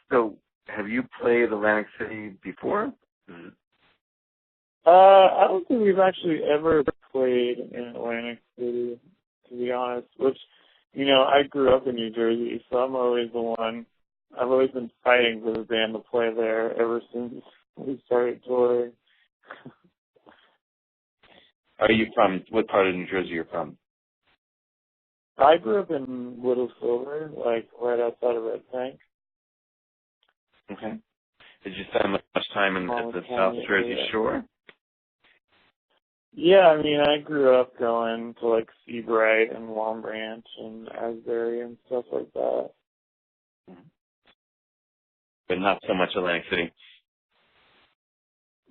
So, have you played Atlantic City before? I don't think we've actually ever played in Atlantic City, to be honest, which, I grew up in New Jersey, so I'm always the one. I've always been fighting for the band to play there ever since we started touring. Are you from, what part of New Jersey you're from? I grew up in Little Silver, like right outside of Red Tank. Okay. Did you spend much time in the South Jersey Shore? Yeah, I grew up going to like Seabright and Long Branch and Asbury and stuff like that. But not so much Atlantic City.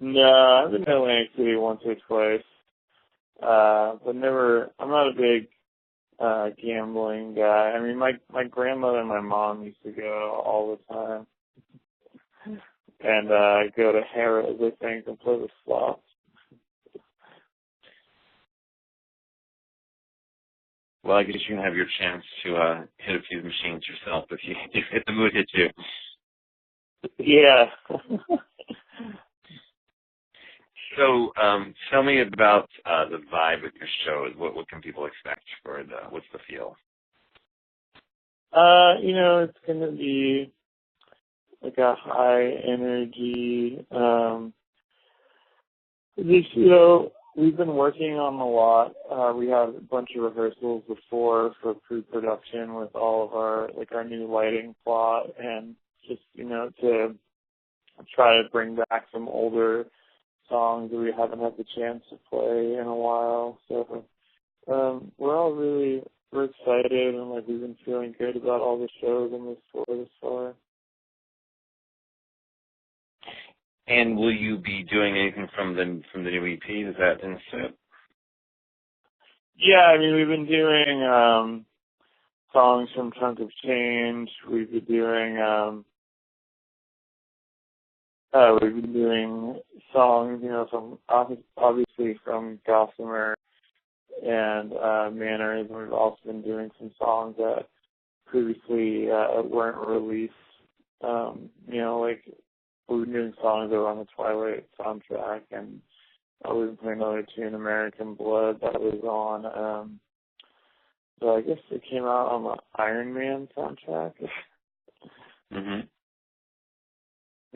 No, I've been to Atlantic City once or twice. But never, I'm not a big gambling guy. My grandmother and my mom used to go all the time. And go to Harrah's, I think, and play the slots. Well, I guess you can have your chance to hit a few machines yourself if the mood hits you. Yeah. So, tell me about the vibe of your show. What can people expect for what's the feel? It's going to be like a high energy, we've been working on a lot. We had a bunch of rehearsals before for pre-production with all of our new lighting plot and just, to try to bring back some older songs that we haven't had the chance to play in a while. So, we're excited and we've been feeling good about all the shows on this tour this far. And will you be doing anything from the new EP? Is that in set? Yeah, we've been doing songs from Chunk of Change. We've been doing songs, from obviously from Gossamer and Mannerism. We've also been doing some songs that previously weren't released. We've been doing songs that were on the Twilight soundtrack, and we've been playing another tune, American Blood, that was on, so I guess it came out on the Iron Man soundtrack. Mm-hmm.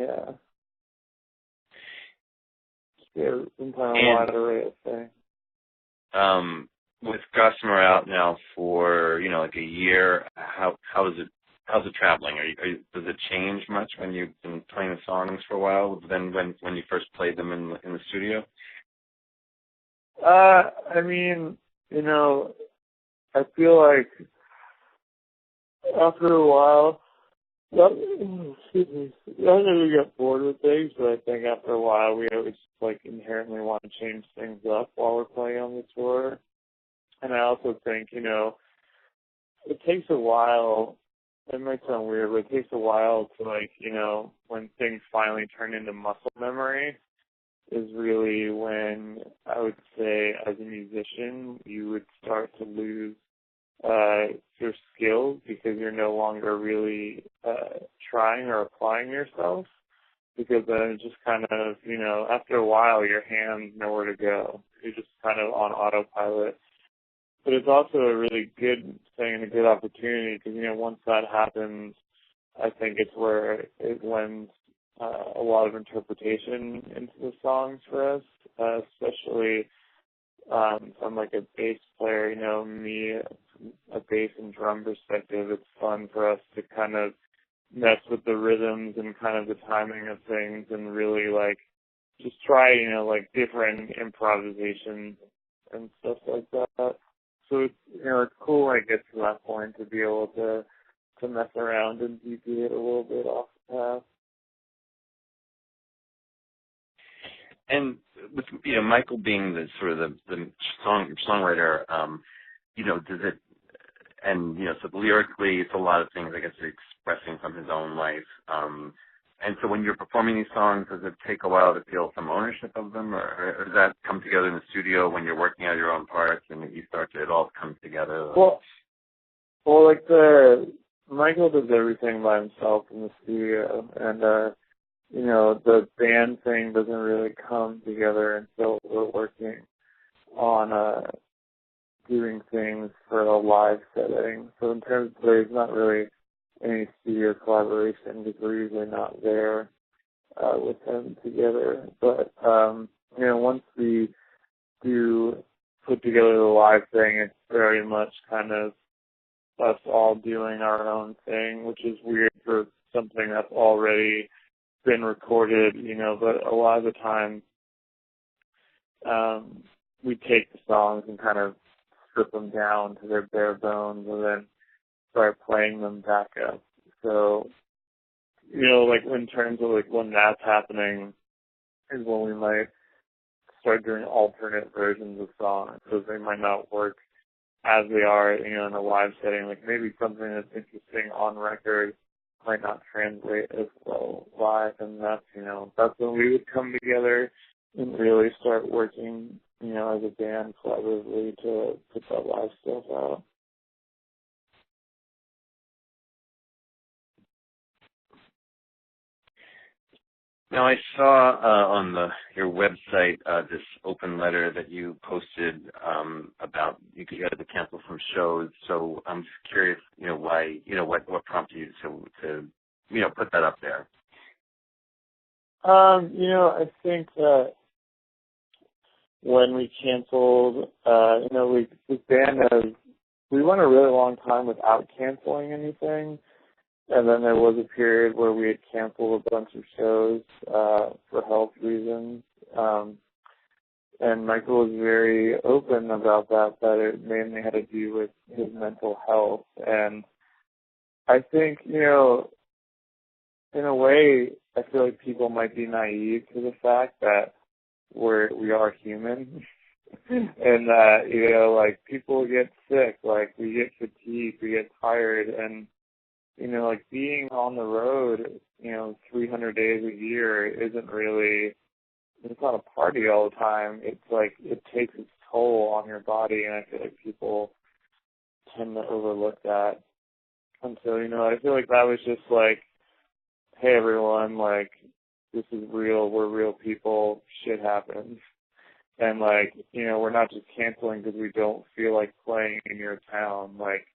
Yeah. Yeah, we've been playing a wide array of things. With Gossamer out now for, a year, how's it traveling? Does it change much when you've been playing the songs for a while than when you first played them in the studio? I feel like after a while, not that we get bored with things, but I think after a while we always inherently want to change things up while we're playing on the tour. And I also think, it takes a while. It might sound weird, but it takes a while to when things finally turn into muscle memory is really when I would say as a musician you would start to lose your skills because you're no longer really trying or applying yourself, because then it just kind of, after a while your hands know where to go. You're just kind of on autopilot. But it's also a really good thing and a good opportunity because, once that happens, I think it's where it lends a lot of interpretation into the songs for us, especially from a bass player, me, a bass and drum perspective. It's fun for us to kind of mess with the rhythms and kind of the timing of things and really just try, different improvisations and stuff like that. So it's, it's cool when it gets to that point to be able to mess around and deviate a little bit off the path. And with Michael being the sort of the songwriter, does it, and so lyrically it's a lot of things I guess expressing from his own life. And so when you're performing these songs, does it take a while to feel some ownership of them, or does that come together in the studio when you're working out your own parts and it all comes together? Well, Michael does everything by himself in the studio, and the band thing doesn't really come together until we're working on doing things for a live setting. So in terms of there's not really any studio collaboration because we're usually not there with him together. But once we do put together the live thing, it's very much kind of us all doing our own thing, which is weird for something that's already been recorded, but a lot of the time we take the songs and kind of strip them down to their bare bones and then start playing them back up. So, like in terms of like when that's happening is when we might start doing alternate versions of songs because they might not work as they are, in a live setting. Like maybe something that's interesting on record might not translate as well live, and that's when we would come together and really start working, as a band collaboratively to put that live stuff out. Now, I saw on your website this open letter that you posted about you had to cancel some shows. So I'm just curious, why, what prompted you to put that up there? I think that when we canceled, this band we went a really long time without canceling anything. And then there was a period where we had canceled a bunch of shows for health reasons. And Michael was very open about that it mainly had to do with his mental health. And I think, in a way, I feel like people might be naive to the fact that we are human. And that, like people get sick, like we get fatigued, we get tired, and like being on the road, 300 days a year isn't really, it's not a party all the time. It's like, it takes its toll on your body, and I feel like people tend to overlook that. And so, I feel like that was just like, hey everyone, like, this is real, we're real people, shit happens. And like, we're not just canceling because we don't feel like playing in your town, like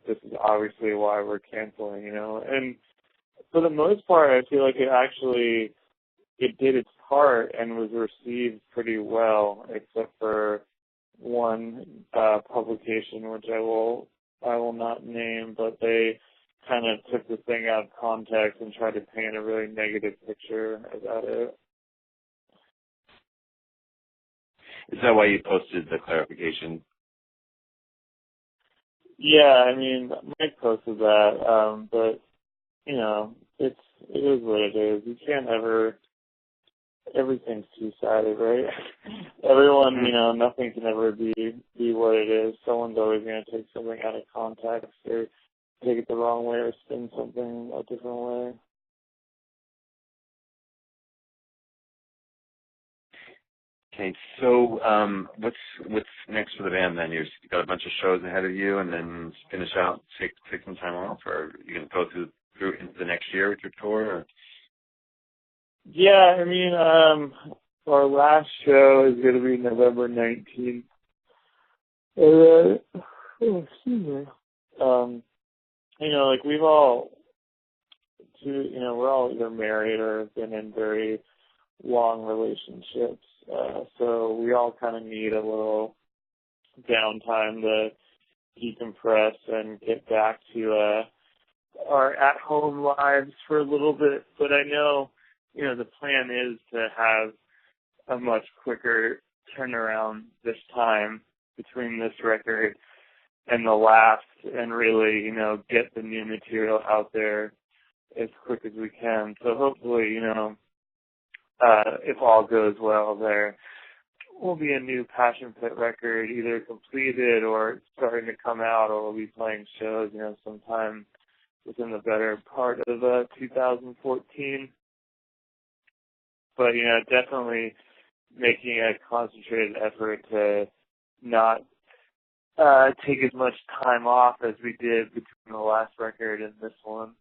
this is obviously why we're canceling, And for the most part, I feel like it did its part and was received pretty well, except for one publication, which I will not name, but they kind of took the thing out of context and tried to paint a really negative picture about it. Is that why you posted the clarification? Yeah, Mike posted that, but it is what it is. You can't everything's two-sided, right? Everyone, nothing can ever be what it is. Someone's always going to take something out of context or take it the wrong way or spin something a different way. Okay, so what's next for the band then? You've got a bunch of shows ahead of you, and then finish out, take some time off, or are you going to go through into the next year with your tour? Or? Yeah, our last show is going to be November 19th. And then, excuse me. Like we've all, we're all either married or have been in very long relationships. So we all kind of need a little downtime to decompress and get back to our at-home lives for a little bit. But I know, the plan is to have a much quicker turnaround this time between this record and the last, and really, get the new material out there as quick as we can. So hopefully, if all goes well, there will be a new Passion Pit record either completed or starting to come out, or we'll be playing shows, sometime within the better part of 2014. But, definitely making a concentrated effort to not take as much time off as we did between the last record and this one.